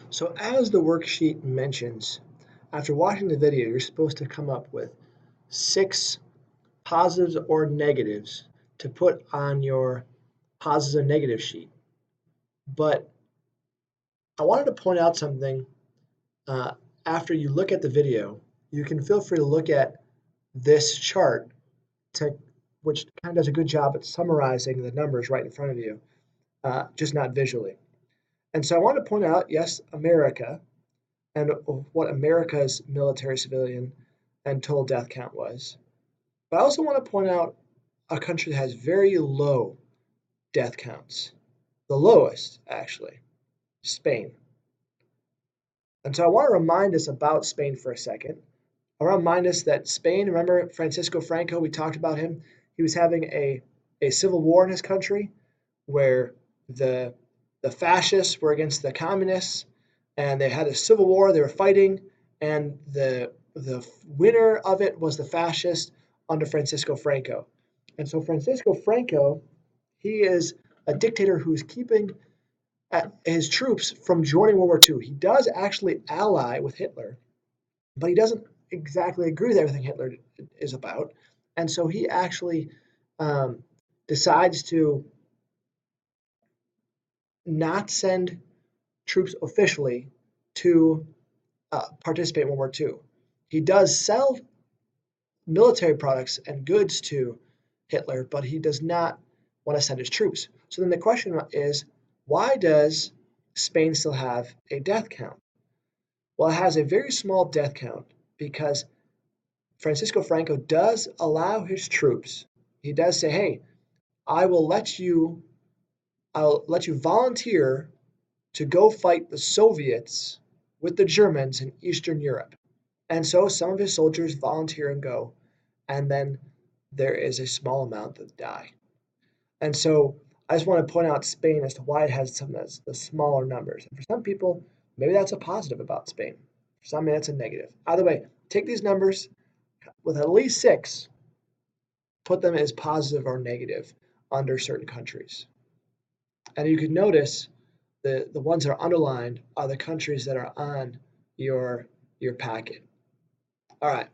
So as the worksheet mentions, after watching the video, you're supposed to come up with 6 positives or negatives to put on your positives and negative sheet. But I wanted to point out something. uh, After you look at the video, you can feel free to look at this chart, to, which kind of does a good job at summarizing the numbers right in front of you, just not visually. And so I want to point out, yes, America, and what America's military, civilian, and total death count was. But I also want to point out a country that has very low death counts, the lowest, actually, Spain. And so I want to remind us about Spain for a second. I want to remind us that Spain, remember Francisco Franco, we talked about him. He was having a civil war in his country where the the fascists were against the communists, and they had a civil war. They were fighting, and the winner of it was the fascists under Francisco Franco. And so Francisco Franco, he is a dictator who's keeping his troops from joining World War II. He does actually ally with Hitler, but he doesn't exactly agree with everything Hitler is about. And so he actually um, decides to not send troops officially to participate in World War II. He does sell military products and goods to Hitler, but he does not want to send his troops. So then the question is, why does Spain still have a death count? Well, it has a very small death count because Francisco Franco does allow his troops. He does say, "Hey, I will let you I'll let you volunteer to go fight the Soviets with the Germans in Eastern Europe." And so some of his soldiers volunteer and go, and then there is a small amount that die. And so I just want to point out Spain as to why it has some of the smaller numbers. And for some people, maybe that's a positive about Spain. For some, maybe that's a negative. Either way, take these numbers with at least 6, put them as positive or negative under certain countries. And you can notice the ones that are underlined are the countries that are on your packet. All right.